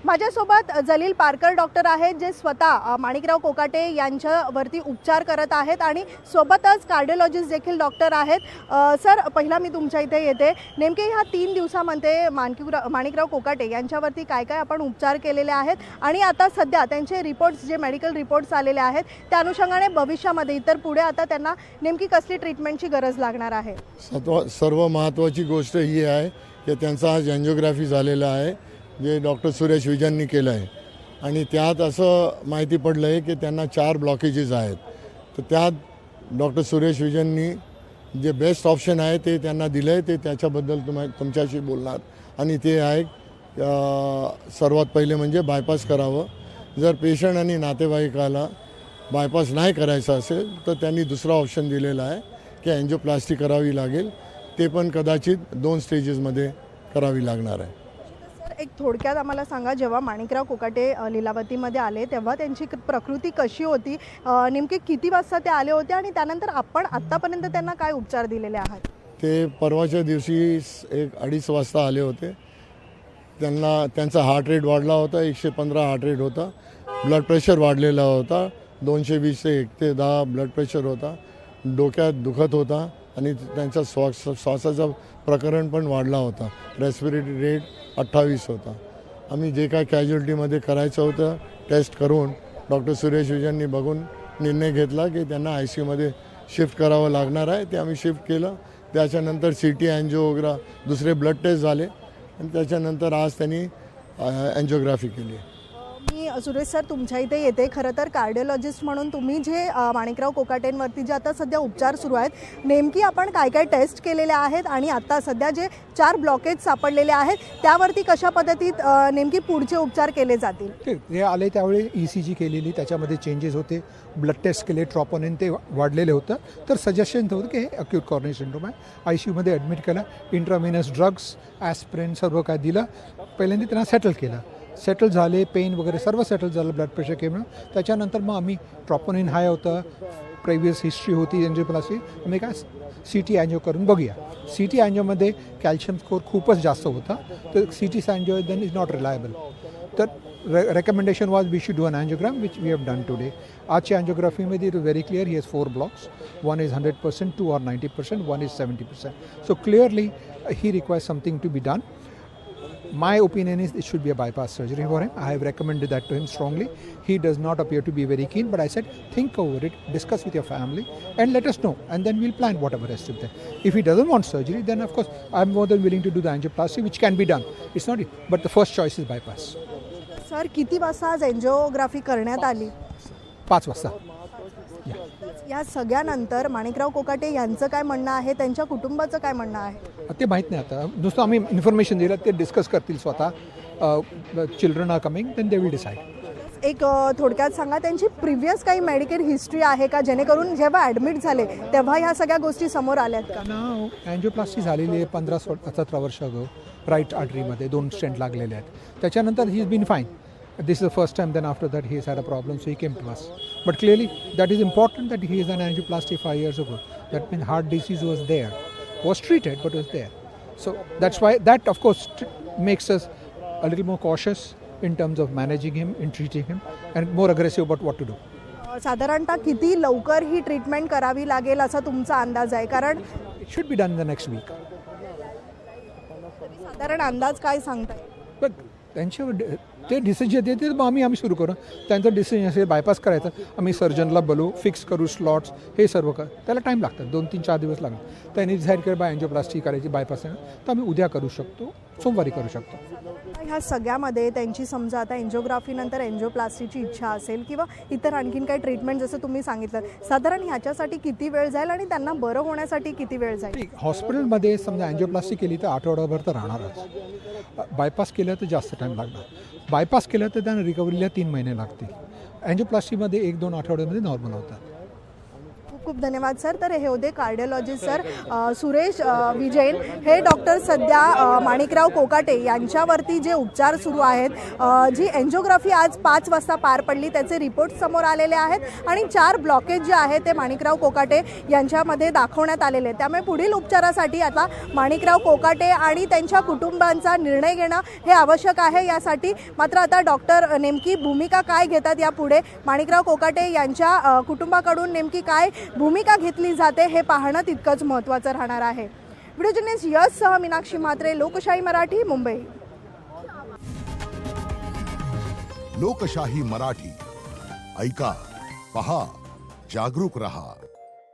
माझ्यासोबत जलील पारकर डॉक्टर आहेत जे स्वतः माणिकराव कोकाटे यांच्यावरती उपचार करत आहेत आणि सोबतच कार्डिओलॉजिस्ट देखील डॉक्टर आहेत। सर, पहिला मी तुमच्या इथे येते, नेमके ह्या 3 दिवसामध्ये माणिकराव कोकाटे यांच्यावरती काय काय आपण उपचार केलेले आहेत आणि आता सध्या त्यांचे रिपोर्ट्स जे मेडिकल रिपोर्ट्स आलेले आहेत त्या अनुषंगाने भविष्यामध्ये इतर पुढे आता त्यांना नेमकी कसली ट्रीटमेंटची गरज लागणार आहे? सर्व महत्त्वाची गोष्ट ही आहे की त्यांचा आज एंजिओग्राफी झालेला आहे जे डॉक्टर सुरेश विजननी केलं आहे आणि त्यात असं माहिती पडलं आहे की त्यांना 4 ब्लॉकेजेस आहेत। तर त्यात डॉक्टर सुरेश विजननी जे बेस्ट ऑप्शन आहे ते त्यांना दिलं आहे, ते त्याच्याबद्दल तुमच्याशी बोलणार आणि ते आहे सर्वात पहिले म्हणजे बायपास करावं। जर पेशंट आणि नातेवाईकाला बायपास नाही करायचा असेल तर त्यांनी दुसरा ऑप्शन दिलेला आहे की एंजिओप्लास्टी करावी लागेल, ते पण कदाचित 2 स्टेजेसमध्ये करावी लागणार आहे। एक थोडक्यात आम्हाला सांगा, जेव्हा माणिकराव कोकाटे लीलावतीमध्ये आले तेव्हा त्यांची प्रकृती कशी होती, नेमके किती वाजता ते आले होते आणि त्यानंतर आपण आत्तापर्यंत त्यांना काय उपचार दिलेले आहात? ते परवाच्या दिवशी 1-2:30 वाजता आले होते। त्यांचा हार्ट रेट वाढला होता, 115 हार्ट रेट होता, ब्लड प्रेशर वाढलेला होता, 220 से 110 ब्लड प्रेशर होता, डोक्यात दुखत होता आणि त्यांचा श्वासाचा प्रकरण पण वाढला होता, रेस्पिरेटरी रेट 28 होता। आम्ही जे काय कॅज्युअल्टीमध्ये करायचं होतं टेस्ट करून डॉक्टर सुरेश विजननी बघून निर्णय घेतला की त्यांना ICUमध्ये शिफ्ट करावं लागणार आहे। ते आम्ही शिफ्ट केलं। त्याच्यानंतर CT एंजिओ वगैरे दुसरे ब्लड टेस्ट झाले आणि त्याच्यानंतर आज त्यांनी एंजिओग्राफी केली। मी सुरेश सर तुमच्या इथे येते, खरं तर कार्डिओलॉजिस्ट म्हणून तुम्ही जे माणिकराव कोकाटेंवरती जे आता सध्या उपचार सुरू आहेत, नेमकी आपण काय काय टेस्ट केलेले आहेत आणि आता सध्या जे 4 ब्लॉकेज सापडलेले आहेत त्यावरती कशा पद्धतीत नेमकी पुढचे उपचार केले जातील? ते आले त्यावेळी ECG केलेली, त्याच्यामध्ये चेंजेस होते, ब्लड टेस्ट केले, ट्रॉपोनिन ते वाढलेले होतं, तर सजेशन होतं की हे अक्यूट कॉर्नरी सिंड्रोम आहे। ICUमध्ये ॲडमिट केलं, इंट्राव्हेनस ड्रग्स ॲस्प्रिन सर्व काय दिलं, पहिल्यांदा त्यांना सेटल केलं, सेटल झाले, पेन वगैरे सर्व सेटल झालं, ब्लड प्रेशर केलं। त्याच्यानंतर मग आम्ही ट्रॉपोनिन हाय होतं, प्रिव्हियस हिस्ट्री होती एंजिओप्लास्टी, आम्ही काय CT एंजिओ करून बघूया। CT एंजिओमध्ये कॅल्शियम स्कोर खूपच जास्त होता, तर CT angio then is not reliable. तर recommendation was we should do an angiogram which we have done today. आजच्या एंजिओग्राफीमध्ये it is very clear, he has 4 blocks, 1 is 100%, 2 are 90%, 1 is 70%. So clearly he requires something to be done. My opinion is it should be a bypass surgery for him. I have recommended that to him strongly. He does not appear to be very keen, but I said think over it, discuss with your family and let us know, and then we'll plan whatever rest of that. If he doesn't want surgery, then of course I'm more than willing to do the angioplasty, which can be done. It's not, but the first choice is bypass. Sir, किती वाजता आज angiography करण्यात आली? 5 वाजता. या सगळ्यानंतर माणिकराव कोकाटे यांचं काय म्हणणं आहे, त्यांच्या कुटुंबाचं काय म्हणणं आहे ते माहीत नाही। आता नुसतं आम्ही इन्फॉर्मेशन दिलं, ते डिस्कस करतील स्वतः। Children are coming, then they will decide. एक थोडक्यात सांगा, त्यांची प्रिव्हियस काही मेडिकल हिस्ट्री आहे का, जेणेकरून जेव्हा ॲडमिट झाले तेव्हा ह्या सगळ्या गोष्टी समोर आल्यात का? ना, एंजिओप्लास्टी झालेली आहे 15-17 वर्ष अगो, राईट आर्टरीमध्ये 2 स्टेंट लागलेले आहेत। त्याच्यानंतर he is been fine. This is the first time, then after that he has had a problem, so he came to us. But clearly that is important that he is an angioplasty 5 years ago. That means heart disease was there, was treated but was there. So that's why that of course makes us a little more cautious in terms of managing him, in treating him, and more aggressive about what to do. साधारणतः किती लवकर ही treatment करावी लागेल असा तुमचा अंदाज आहे? कारण it should be done in the next week. साधारण अंदाज काय सांगताय? But त्यांच्यावर ते डिसिजन देते, मग आम्ही सुरू करू। त्यांचं डिसिजन असेल बायपास करायचं, आम्ही सर्जनला बोलू, फिक्स करू स्लॉट्स, हे सर्व कर, त्याला टाईम लागतात, 2-3-4 दिवस लागतात। त्यांनी डिसाईड केलं बा एंजिओप्लास्टी करायची बायपास आहे, तर आम्ही उद्या करू शकतो, सोमवारी करू शकतो। ह्या सगळ्यामध्ये त्यांची समजा आता एंजिओग्राफीनंतर एंजिओप्लास्टीची इच्छा असेल किंवा इतर आणखीन काही ट्रीटमेंट जसं तुम्ही सांगितलं, साधारण ह्याच्यासाठी किती वेळ जाईल आणि त्यांना बरं होण्यासाठी किती वेळ जाईल? हॉस्पिटलमध्ये समजा एंजिओप्लास्टी केली तर आठवडाभर तर राहणारच, बायपास केलं तर जास्त टाईम लागणार, बायपास केलं तर त्यांना रिकव्हरीला 3 महिने लागतील, एंजिओप्लास्टीमध्ये 1-2 आठवड्यामध्ये नॉर्मल होतात। खूप खूप खूप धन्यवाद सर. तर हे होते कार्डिओलॉजिस्ट सर सुरेश विजयन. हे डॉक्टर सध्या माणिकराव कोकाटे यांच्यावरती जे उपचार सुरू आहेत, जी एन्जिओग्राफी आज 5 वाजता पार पडली, त्याचे रिपोर्ट समोर आलेले आहेत आणि 4 ब्लॉकेज जे आहेत ते माणिकराव कोकाटे यांच्यामध्ये दाखवण्यात आलेले आहेत. त्यामुळे पुढील उपचारासाठी आता माणिकराव कोकाटे आणि त्यांच्या कुटुंबांचा निर्णय घेणं हे आवश्यक आहे. यासाठी मात्र आता डॉक्टर नेमकी भूमिका काय घेतात यापुढे, माणिकराव कोकाटे यांच्या कुटुंबाकडून नेमकी काय भूमिका घेतली जाते हे पाहणं तितकंच महत्त्वाचं राहणार आहे. व्हिडिओ जर्नलिस्ट यशसह मीनाक्षी म्हात्रे, लोकशाही मराठी, मुंबई. लोकशाही मराठी ऐका, पहा, जागरूक रहा.